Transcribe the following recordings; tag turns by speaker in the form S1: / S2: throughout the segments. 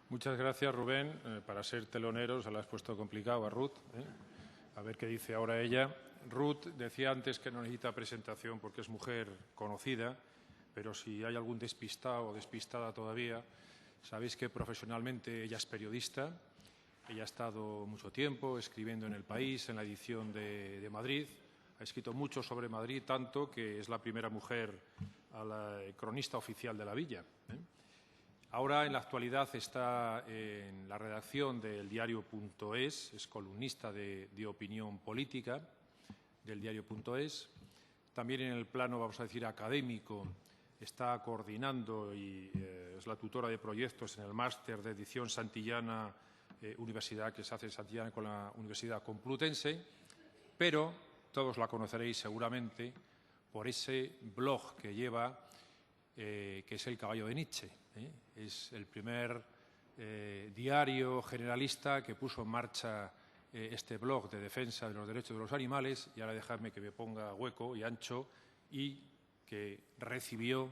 S1: Muchas gracias, Rubén. Para ser telonero se la has puesto complicado a Ruth. A ver qué dice ahora ella. Ruth decía antes que no necesita presentación porque es mujer conocida, pero si hay algún despistado o despistada todavía, sabéis que profesionalmente ella es periodista. Ella ha estado mucho tiempo escribiendo en El País, en la edición de Madrid. Ha escrito mucho sobre Madrid, tanto que es la primera mujer cronista oficial de la villa. Ahora, en la actualidad, está en la redacción del diario.es, es columnista de opinión política del diario.es. También en el plano, vamos a decir, académico, está coordinando y es la tutora de proyectos en el máster de edición Santillana, universidad que se hace en Santillana con la Universidad Complutense, pero todos la conoceréis seguramente por ese blog que lleva, que es El Caballo de Nietzsche. Es el primer diario generalista que puso en marcha este blog de defensa de los derechos de los animales, y ahora dejadme que me ponga hueco y ancho, y que recibió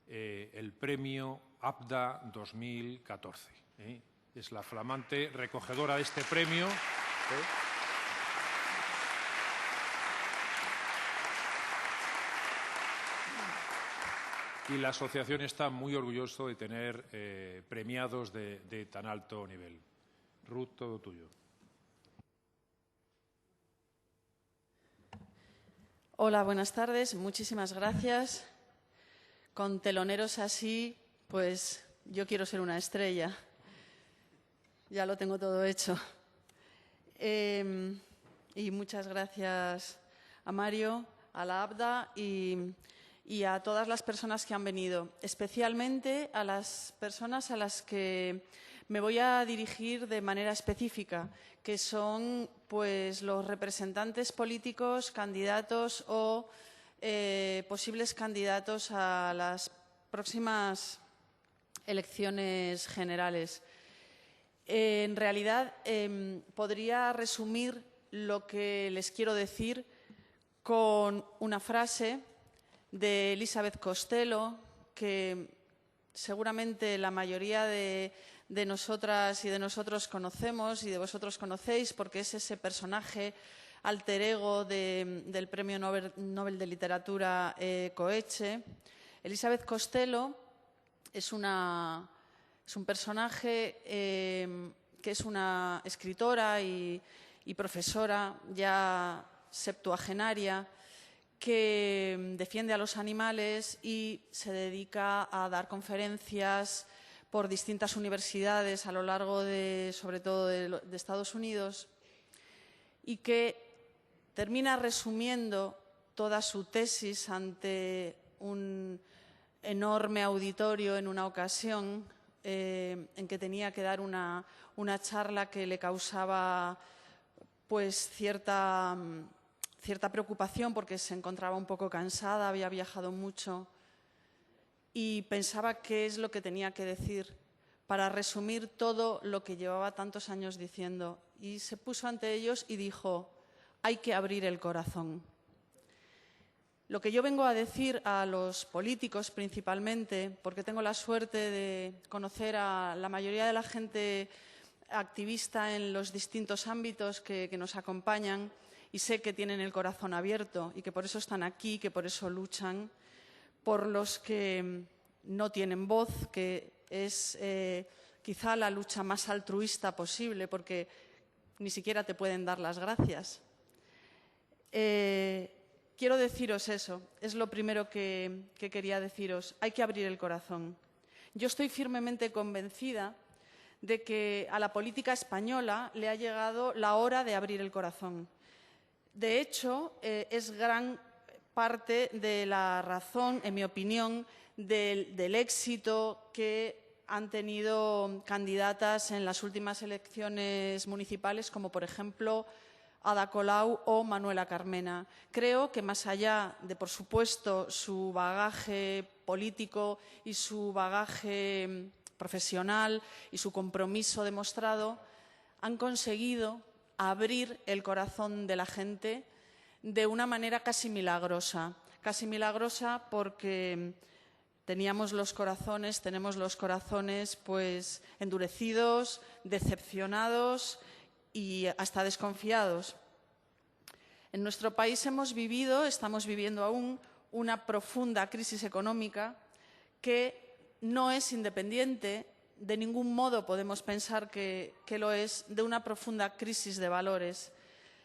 S1: el premio ABDA 2014. Es la flamante recogedora de este premio. Y la asociación está muy orgulloso de tener premiados de tan alto nivel. Ruth, todo tuyo.
S2: Hola, buenas tardes. Muchísimas gracias. Con teloneros así, pues yo quiero ser una estrella. Ya lo tengo todo hecho. Y muchas gracias a Mario, a la ABDA y a todas las personas que han venido, especialmente a las personas a las que me voy a dirigir de manera específica, que son pues los representantes políticos, candidatos o posibles candidatos a las próximas elecciones generales. En realidad, podría resumir lo que les quiero decir con una frase de Elizabeth Costello, que seguramente la mayoría de nosotras y de nosotros conocemos y de vosotros conocéis, porque es ese personaje alter ego del Premio Nobel de Literatura Coetzee. Elizabeth Costello es un personaje que es una escritora y profesora ya septuagenaria que defiende a los animales y se dedica a dar conferencias por distintas universidades a lo largo sobre todo de Estados Unidos, y que termina resumiendo toda su tesis ante un enorme auditorio en una ocasión en que tenía que dar una charla que le causaba pues cierta preocupación porque se encontraba un poco cansada, había viajado mucho y pensaba qué es lo que tenía que decir para resumir todo lo que llevaba tantos años diciendo. Y se puso ante ellos y dijo: hay que abrir el corazón. Lo que yo vengo a decir a los políticos principalmente, porque tengo la suerte de conocer a la mayoría de la gente activista en los distintos ámbitos que nos acompañan, y sé que tienen el corazón abierto y que por eso están aquí, que por eso luchan, por los que no tienen voz, que es quizá la lucha más altruista posible, porque ni siquiera te pueden dar las gracias. Quiero deciros eso, es lo primero que quería deciros. Hay que abrir el corazón. Yo estoy firmemente convencida de que a la política española le ha llegado la hora de abrir el corazón. De hecho, es gran parte de la razón, en mi opinión, del éxito que han tenido candidatas en las últimas elecciones municipales, como por ejemplo Ada Colau o Manuela Carmena. Creo que más allá de, por supuesto, su bagaje político y su bagaje profesional y su compromiso demostrado, han conseguido abrir el corazón de la gente de una manera casi milagrosa porque tenemos los corazones pues endurecidos, decepcionados y hasta desconfiados. En nuestro país estamos viviendo aún una profunda crisis económica que no es independiente, de ningún modo podemos pensar que lo es, de una profunda crisis de valores.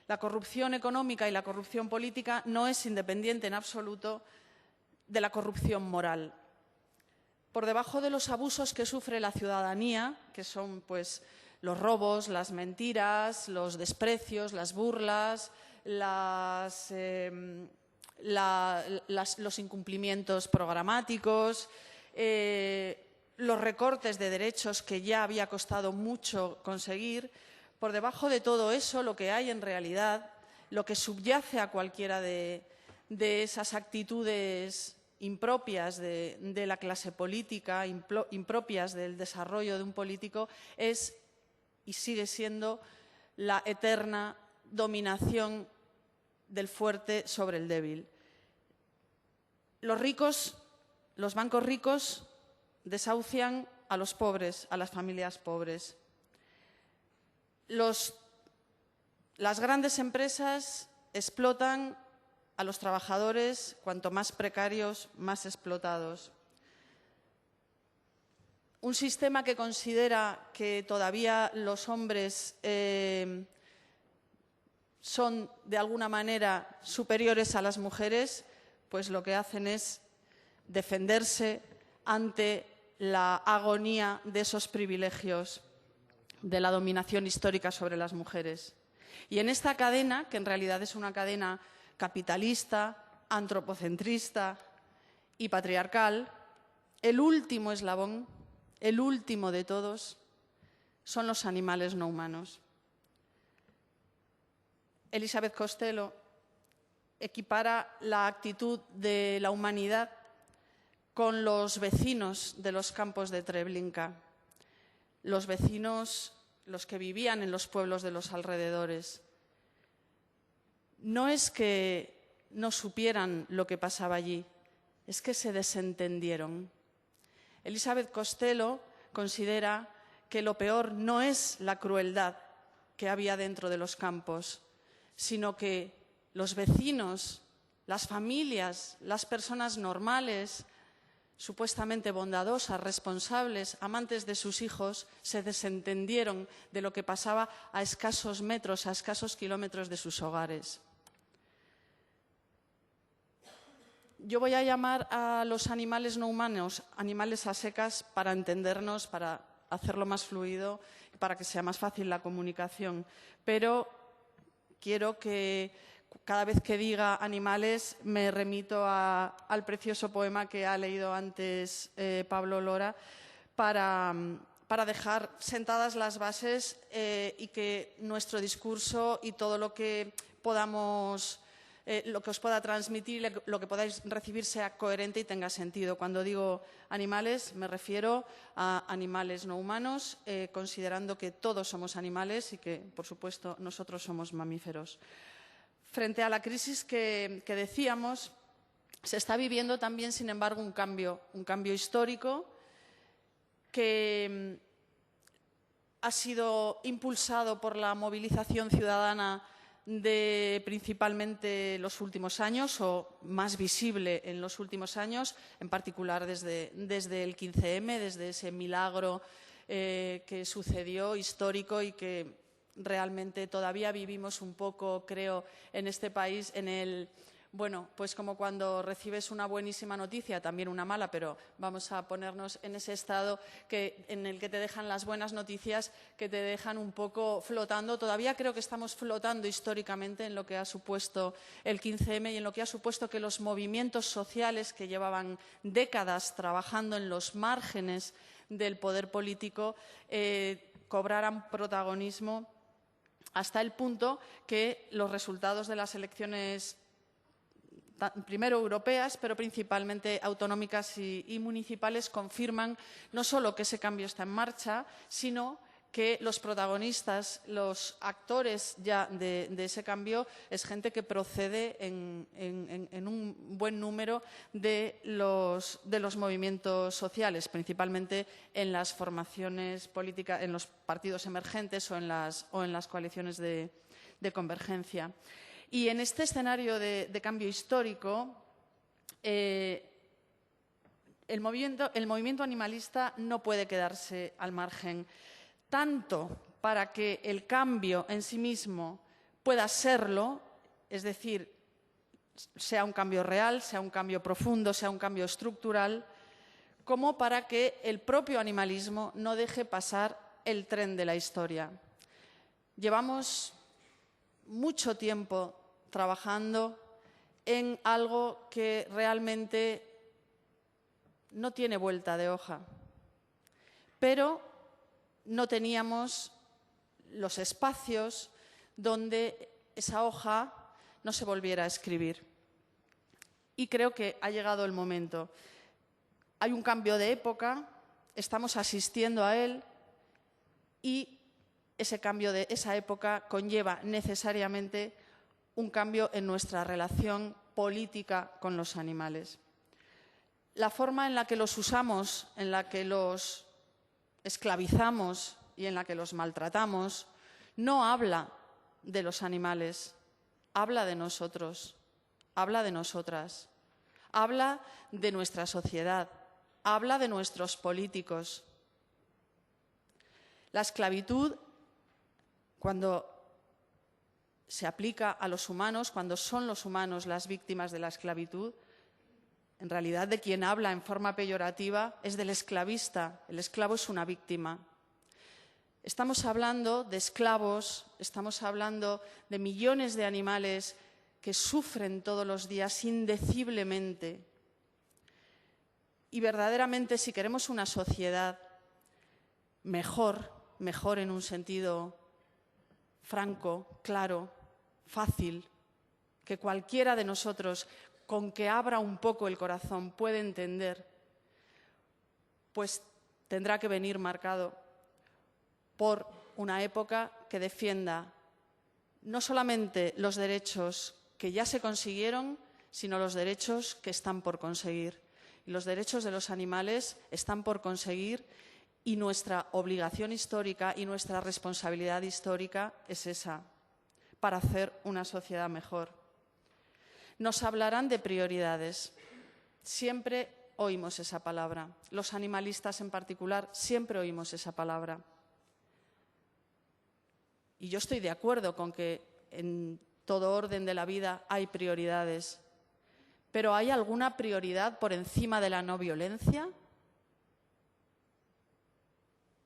S2: La corrupción económica y la corrupción política no es independiente en absoluto de la corrupción moral. Por debajo de los abusos que sufre la ciudadanía, que son pues los robos, las mentiras, los desprecios, las burlas, los incumplimientos programáticos, los recortes de derechos que ya había costado mucho conseguir, por debajo de todo eso lo que hay en realidad, lo que subyace a cualquiera de esas actitudes impropias de la clase política, impropias del desarrollo de un político, es y sigue siendo la eterna dominación del fuerte sobre el débil. Los ricos, los bancos ricos, desahucian a los pobres, a las familias pobres. Las grandes empresas explotan a los trabajadores, cuanto más precarios, más explotados. Un sistema que considera que todavía los hombres son de alguna manera superiores a las mujeres, pues lo que hacen es defenderse ante la agonía de esos privilegios de la dominación histórica sobre las mujeres. Y en esta cadena, que en realidad es una cadena capitalista, antropocentrista y patriarcal, el último eslabón, el último de todos, son los animales no humanos. Elizabeth Costello equipara la actitud de la humanidad con los vecinos de los campos de Treblinka, los vecinos, los que vivían en los pueblos de los alrededores. No es que no supieran lo que pasaba allí, es que se desentendieron. Elizabeth Costello considera que lo peor no es la crueldad que había dentro de los campos, sino que los vecinos, las familias, las personas normales, supuestamente bondadosas, responsables, amantes de sus hijos, se desentendieron de lo que pasaba a escasos metros, a escasos kilómetros de sus hogares. Yo voy a llamar a los animales no humanos animales a secas para entendernos, para hacerlo más fluido, para que sea más fácil la comunicación. Pero quiero que cada vez que diga animales me remito al precioso poema que ha leído antes Pablo Lora para dejar sentadas las bases y que nuestro discurso y todo lo que podamos, lo que os pueda transmitir, lo que podáis recibir sea coherente y tenga sentido. Cuando digo animales me refiero a animales no humanos, considerando que todos somos animales y que, por supuesto, nosotros somos mamíferos. Frente a la crisis que decíamos, se está viviendo también, sin embargo, un cambio histórico que ha sido impulsado por la movilización ciudadana de principalmente los últimos años, o más visible en los últimos años, en particular desde el 15M, desde ese milagro que sucedió histórico y que realmente todavía vivimos un poco, creo, en este país, bueno, pues como cuando recibes una buenísima noticia, también una mala, pero vamos a ponernos en ese estado en el que te dejan las buenas noticias, que te dejan un poco flotando. Todavía creo que estamos flotando históricamente en lo que ha supuesto el 15M y en lo que ha supuesto que los movimientos sociales que llevaban décadas trabajando en los márgenes del poder político cobraran protagonismo, hasta el punto que los resultados de las elecciones, primero europeas, pero principalmente autonómicas y municipales, confirman no solo que ese cambio está en marcha, sino que los protagonistas, los actores ya de ese cambio, es gente que procede en un buen número de los movimientos sociales, principalmente en las formaciones políticas, en los partidos emergentes o en las coaliciones de convergencia. Y en este escenario de cambio histórico, el movimiento animalista no puede quedarse al margen, tanto para que el cambio en sí mismo pueda serlo, es decir, sea un cambio real, sea un cambio profundo, sea un cambio estructural, como para que el propio animalismo no deje pasar el tren de la historia. Llevamos mucho tiempo trabajando en algo que realmente no tiene vuelta de hoja, pero no teníamos los espacios donde esa hoja no se volviera a escribir. Y creo que ha llegado el momento. Hay un cambio de época, estamos asistiendo a él y ese cambio de esa época conlleva necesariamente un cambio en nuestra relación política con los animales. La forma en la que los usamos, en la que los esclavizamos y en la que los maltratamos, no habla de los animales, habla de nosotros, habla de nosotras, habla de nuestra sociedad, habla de nuestros políticos. La esclavitud, cuando se aplica a los humanos, cuando son los humanos las víctimas de la esclavitud, en realidad de quien habla en forma peyorativa es del esclavista. El esclavo es una víctima. Estamos hablando de esclavos, estamos hablando de millones de animales que sufren todos los días indeciblemente. Y verdaderamente, si queremos una sociedad mejor en un sentido franco, claro, fácil, que cualquiera de nosotros, con que abra un poco el corazón, puede entender, pues tendrá que venir marcado por una época que defienda no solamente los derechos que ya se consiguieron, sino los derechos que están por conseguir. Y los derechos de los animales están por conseguir y nuestra obligación histórica y nuestra responsabilidad histórica es esa, para hacer una sociedad mejor. Nos hablarán de prioridades. Siempre oímos esa palabra. Los animalistas en particular siempre oímos esa palabra. Y yo estoy de acuerdo con que en todo orden de la vida hay prioridades. ¿Pero hay alguna prioridad por encima de la no violencia?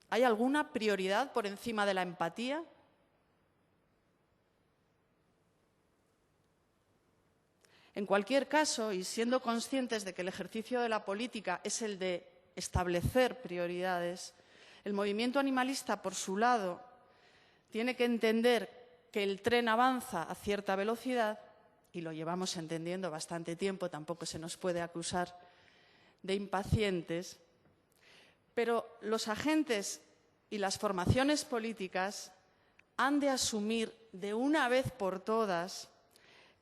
S2: ¿Hay alguna prioridad por encima de la empatía? En cualquier caso, y siendo conscientes de que el ejercicio de la política es el de establecer prioridades, el movimiento animalista, por su lado, tiene que entender que el tren avanza a cierta velocidad, y lo llevamos entendiendo bastante tiempo, tampoco se nos puede acusar de impacientes, pero los agentes y las formaciones políticas han de asumir de una vez por todas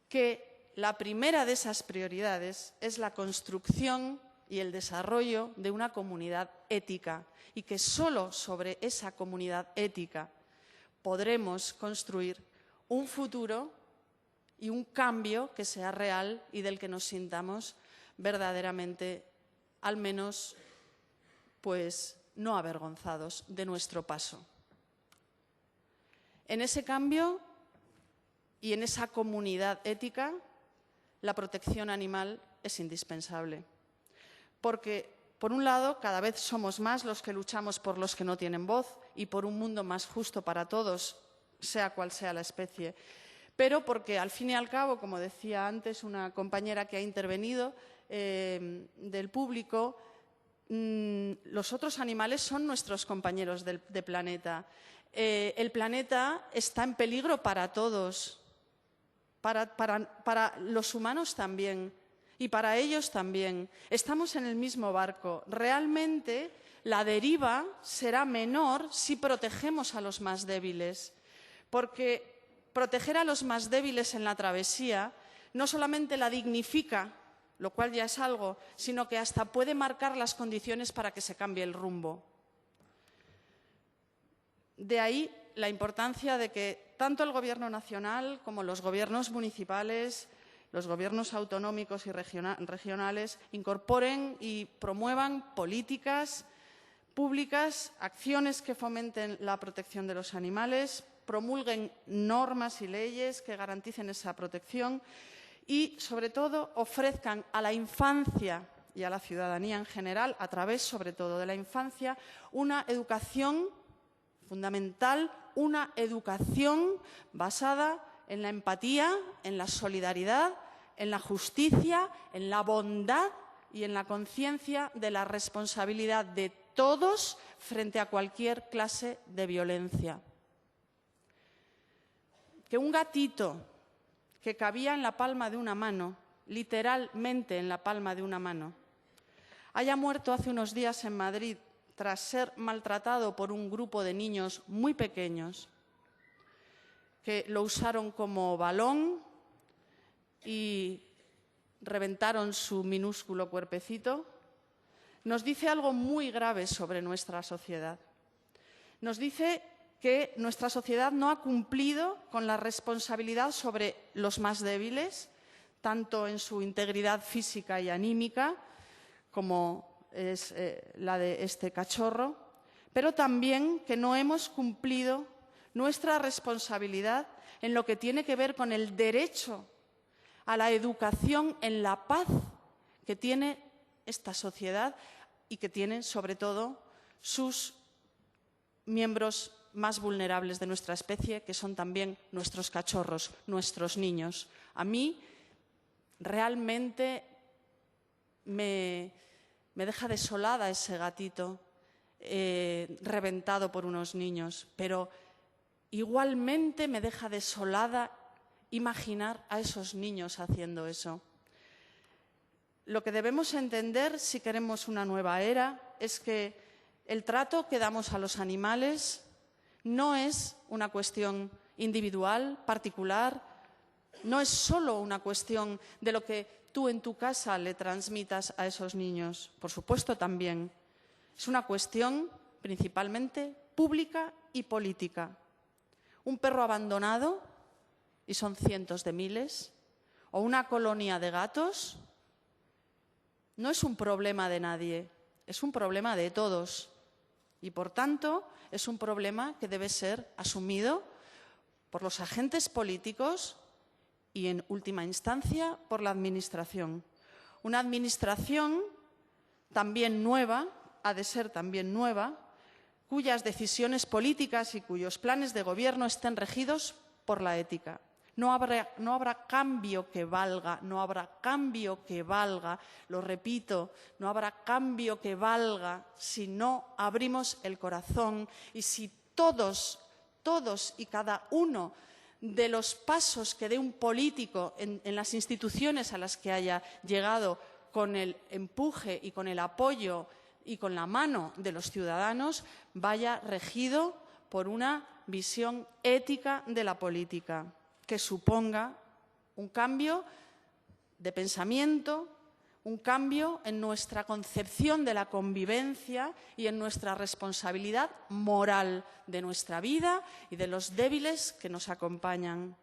S2: que la primera de esas prioridades es la construcción y el desarrollo de una comunidad ética y que solo sobre esa comunidad ética podremos construir un futuro y un cambio que sea real y del que nos sintamos verdaderamente, al menos, pues no avergonzados de nuestro paso. En ese cambio y en esa comunidad ética, la protección animal es indispensable. Porque, por un lado, cada vez somos más los que luchamos por los que no tienen voz y por un mundo más justo para todos, sea cual sea la especie. Pero porque, al fin y al cabo, como decía antes una compañera que ha intervenido del público, los otros animales son nuestros compañeros de planeta. El planeta está en peligro para todos, para los humanos también. Y para ellos también. Estamos en el mismo barco. Realmente la deriva será menor si protegemos a los más débiles, porque proteger a los más débiles en la travesía no solamente la dignifica, lo cual ya es algo, sino que hasta puede marcar las condiciones para que se cambie el rumbo. De ahí la importancia de que tanto el Gobierno nacional como los gobiernos municipales, los gobiernos autonómicos y regionales incorporen y promuevan políticas públicas, acciones que fomenten la protección de los animales, promulguen normas y leyes que garanticen esa protección y, sobre todo, ofrezcan a la infancia y a la ciudadanía en general, a través, sobre todo, de la infancia, una educación fundamental, una educación basada en la empatía, en la solidaridad, en la justicia, en la bondad y en la conciencia de la responsabilidad de todos frente a cualquier clase de violencia. Que un gatito que cabía en la palma de una mano, literalmente en la palma de una mano, haya muerto hace unos días en Madrid tras ser maltratado por un grupo de niños muy pequeños que lo usaron como balón y reventaron su minúsculo cuerpecito, nos dice algo muy grave sobre nuestra sociedad. Nos dice que nuestra sociedad no ha cumplido con la responsabilidad sobre los más débiles, tanto en su integridad física y anímica, como es la de este cachorro, pero también que no hemos cumplido nuestra responsabilidad en lo que tiene que ver con el derecho a la educación en la paz que tiene esta sociedad y que tienen, sobre todo, sus miembros más vulnerables de nuestra especie, que son también nuestros cachorros, nuestros niños. A mí realmente me deja desolada ese gatito reventado por unos niños, pero igualmente me deja desolada imaginar a esos niños haciendo eso. Lo que debemos entender, si queremos una nueva era, es que el trato que damos a los animales no es una cuestión individual, particular, no es solo una cuestión de lo que tú en tu casa le transmitas a esos niños. Por supuesto, también. Es una cuestión principalmente pública y política. Un perro abandonado, y son cientos de miles, o una colonia de gatos, no es un problema de nadie, es un problema de todos. Y, por tanto, es un problema que debe ser asumido por los agentes políticos y, en última instancia, por la Administración. Una Administración también nueva, ha de ser también nueva, cuyas decisiones políticas y cuyos planes de gobierno estén regidos por la ética. No habrá cambio que valga, no habrá cambio que valga, lo repito, no habrá cambio que valga si no abrimos el corazón y si todos y cada uno de los pasos que dé un político en las instituciones a las que haya llegado con el empuje y con el apoyo y con la mano de los ciudadanos vaya regido por una visión ética de la política, que suponga un cambio de pensamiento, un cambio en nuestra concepción de la convivencia y en nuestra responsabilidad moral de nuestra vida y de los débiles que nos acompañan.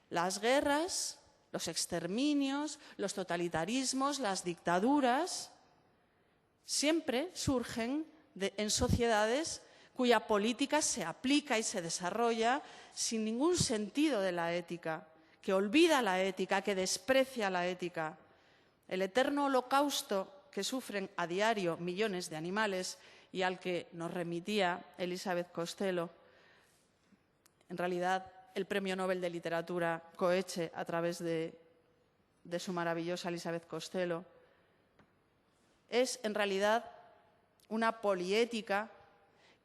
S2: Las guerras, los exterminios, los totalitarismos, las dictaduras, siempre surgen en sociedades cuya política se aplica y se desarrolla sin ningún sentido de la ética, que olvida la ética, que desprecia la ética. El eterno holocausto que sufren a diario millones de animales y al que nos remitía Elizabeth Costello, en realidad el Premio Nobel de Literatura Coetzee a través de su maravillosa Elizabeth Costello, es en realidad una poliética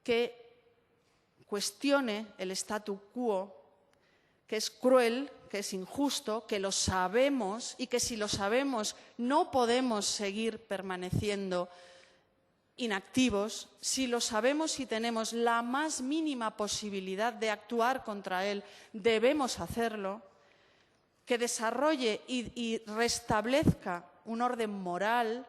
S2: que cuestione el statu quo, que es cruel, que es injusto, que lo sabemos y que si lo sabemos no podemos seguir permaneciendo inactivos. Si lo sabemos y tenemos la más mínima posibilidad de actuar contra él, debemos hacerlo, que desarrolle y restablezca un orden moral,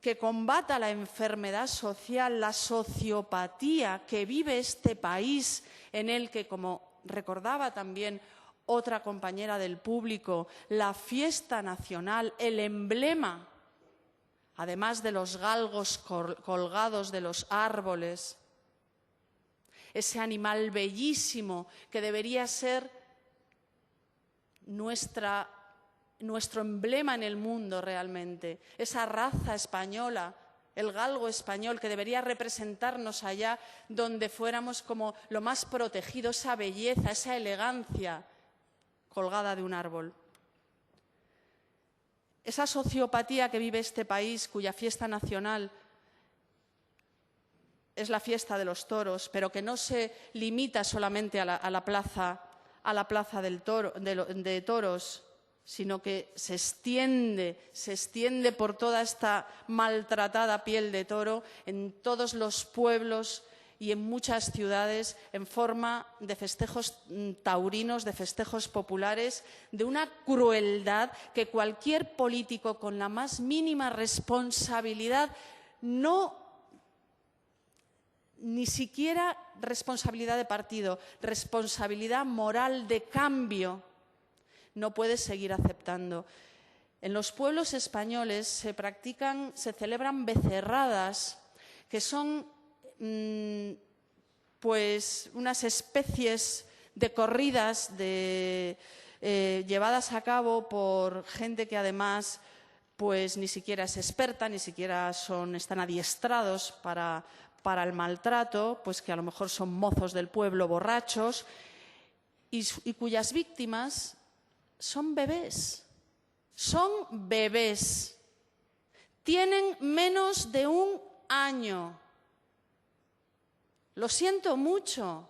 S2: que combata la enfermedad social, la sociopatía que vive este país en el que, como recordaba también otra compañera del público, la fiesta nacional, el emblema, además de los galgos colgados de los árboles, ese animal bellísimo que debería ser nuestro emblema en el mundo realmente, esa raza española, el galgo español que debería representarnos allá donde fuéramos como lo más protegido, esa belleza, esa elegancia colgada de un árbol. Esa sociopatía que vive este país, cuya fiesta nacional es la fiesta de los toros, pero que no se limita solamente a la plaza de toros, sino que se extiende por toda esta maltratada piel de toro en todos los pueblos y en muchas ciudades en forma de festejos taurinos, de festejos populares, de una crueldad que cualquier político con la más mínima responsabilidad, ni siquiera responsabilidad de partido, responsabilidad moral de cambio, no puede seguir aceptando. En los pueblos españoles se celebran becerradas, que son pues unas especies de corridas llevadas a cabo por gente que además pues ni siquiera es experta, ni siquiera están adiestrados para el maltrato, pues que a lo mejor son mozos del pueblo borrachos y cuyas víctimas son bebés, tienen menos de 1 año. Lo siento mucho.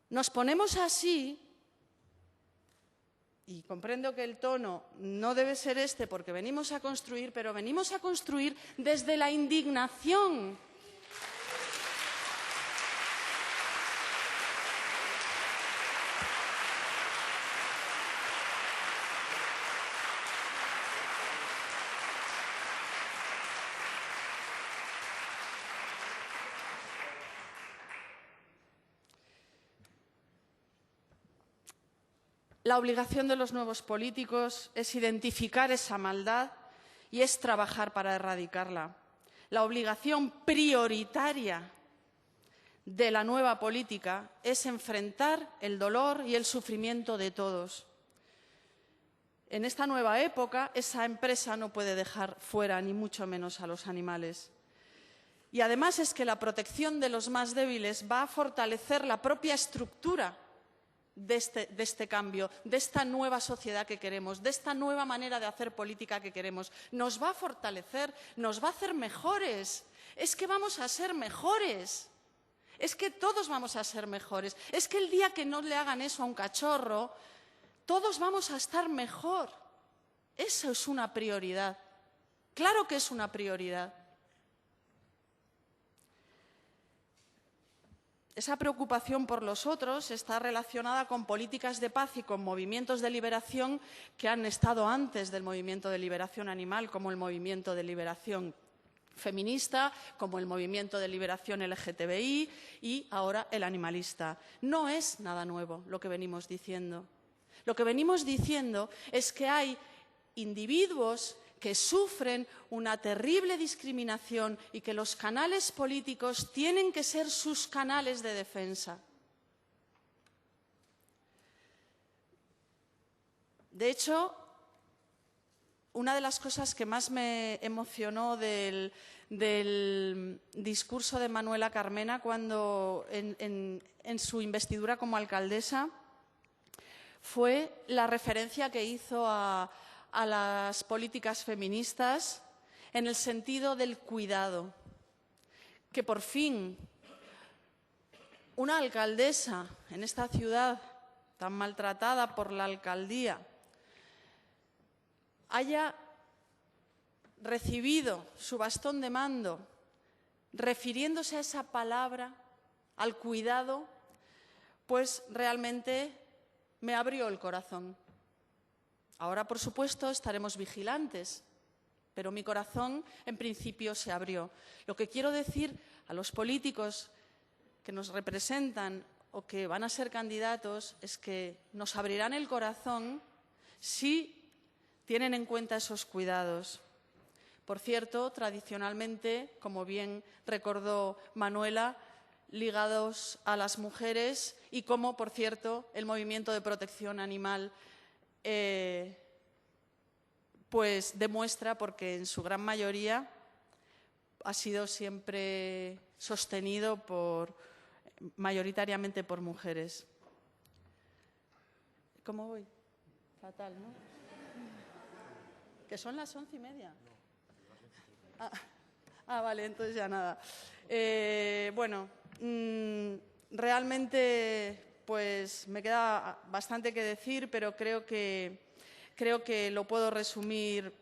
S2: Nos ponemos así, y comprendo que el tono no debe ser este porque venimos a construir, pero venimos a construir desde la indignación. La obligación de los nuevos políticos es identificar esa maldad y es trabajar para erradicarla. La obligación prioritaria de la nueva política es enfrentar el dolor y el sufrimiento de todos. En esta nueva época, esa empresa no puede dejar fuera ni mucho menos a los animales. Y además es que la protección de los más débiles va a fortalecer la propia estructura de este cambio, de esta nueva sociedad que queremos, de esta nueva manera de hacer política que queremos. Nos va a fortalecer, nos va a hacer mejores. Es que vamos a ser mejores. Es que todos vamos a ser mejores. Es que el día que no le hagan eso a un cachorro, todos vamos a estar mejor. Eso es una prioridad. Claro que es una prioridad. Esa preocupación por los otros está relacionada con políticas de paz y con movimientos de liberación que han estado antes del movimiento de liberación animal, como el movimiento de liberación feminista, como el movimiento de liberación LGTBI y ahora el animalista. No es nada nuevo lo que venimos diciendo. Lo que venimos diciendo es que hay individuos que sufren una terrible discriminación y que los canales políticos tienen que ser sus canales de defensa. De hecho, una de las cosas que más me emocionó del discurso de Manuela Carmena cuando en su investidura como alcaldesa fue la referencia que hizo a las políticas feministas en el sentido del cuidado, que por fin una alcaldesa en esta ciudad tan maltratada por la alcaldía haya recibido su bastón de mando refiriéndose a esa palabra, al cuidado, pues realmente me abrió el corazón. Ahora, por supuesto, estaremos vigilantes, pero mi corazón en principio se abrió. Lo que quiero decir a los políticos que nos representan o que van a ser candidatos es que nos abrirán el corazón si tienen en cuenta esos cuidados. Por cierto, tradicionalmente, como bien recordó Manuela, ligados a las mujeres y como, por cierto, el movimiento de protección animal pues demuestra, porque en su gran mayoría ha sido siempre sostenido mayoritariamente por mujeres. ¿Cómo voy? Fatal, ¿no? Que son las 11:30. Vale, entonces ya nada. Bueno, realmente pues me queda bastante que decir, pero creo que lo puedo resumir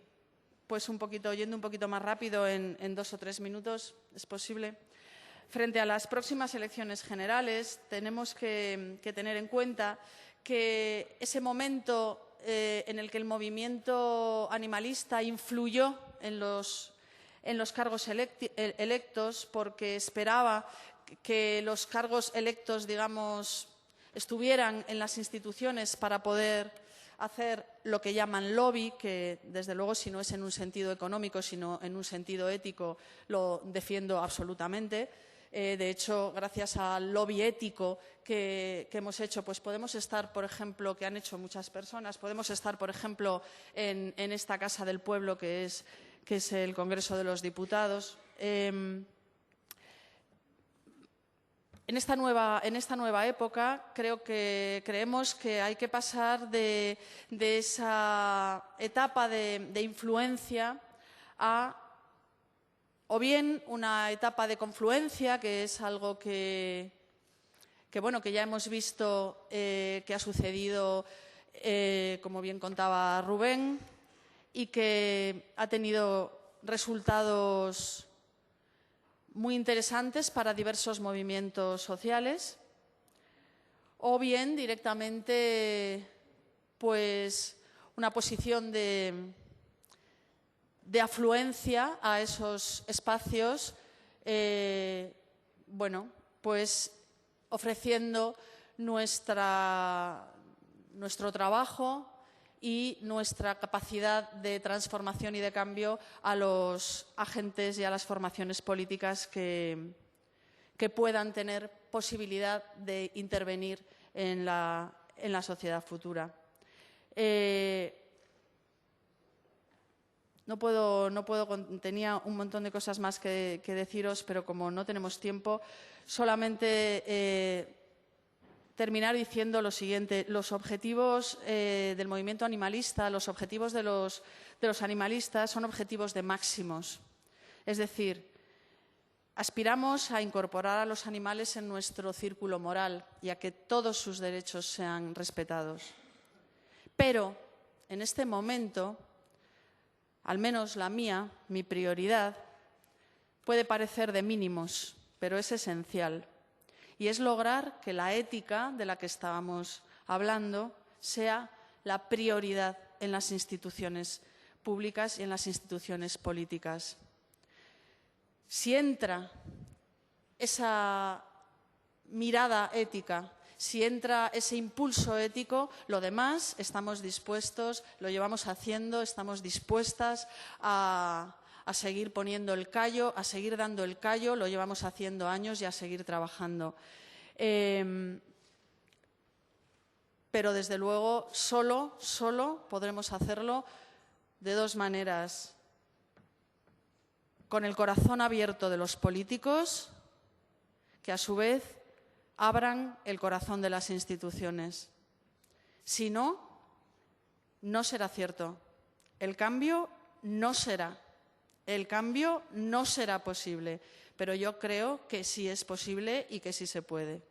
S2: pues yendo un poquito más rápido en 2 o 3 minutos. ¿Es posible? Frente a las próximas elecciones generales, tenemos que tener en cuenta que ese momento en el que el movimiento animalista influyó en los cargos electos, porque esperaba que los cargos electos, digamos, estuvieran en las instituciones para poder hacer lo que llaman lobby, que desde luego si no es en un sentido económico, sino en un sentido ético, lo defiendo absolutamente. De hecho, gracias al lobby ético que hemos hecho, pues podemos estar, por ejemplo, que han hecho muchas personas, podemos estar, por ejemplo, en esta Casa del Pueblo, que es el Congreso de los Diputados. En esta nueva época creemos que hay que pasar de esa etapa de influencia a o bien una etapa de confluencia, que es algo que ya hemos visto que ha sucedido, como bien contaba Rubén, y que ha tenido resultados muy interesantes para diversos movimientos sociales, o bien directamente pues una posición de afluencia a esos espacios, pues ofreciendo nuestro trabajo y nuestra capacidad de transformación y de cambio a los agentes y a las formaciones políticas que puedan tener posibilidad de intervenir en la sociedad futura. Tenía un montón de cosas más que deciros, pero como no tenemos tiempo, solamente terminar diciendo lo siguiente. Los objetivos del movimiento animalista, los objetivos de los animalistas son objetivos de máximos. Es decir, aspiramos a incorporar a los animales en nuestro círculo moral y a que todos sus derechos sean respetados. Pero, en este momento, al menos la mía, mi prioridad, puede parecer de mínimos, pero es esencial. Y es lograr que la ética de la que estábamos hablando sea la prioridad en las instituciones públicas y en las instituciones políticas. Si entra esa mirada ética, si entra ese impulso ético, lo demás estamos dispuestos, lo llevamos haciendo, estamos dispuestas a seguir poniendo el callo, a seguir dando el callo, lo llevamos haciendo años y a seguir trabajando. Pero desde luego solo podremos hacerlo de 2 maneras: con el corazón abierto de los políticos, que a su vez abran el corazón de las instituciones. Si no, no será cierto. El cambio no será posible, pero yo creo que sí es posible y que sí se puede.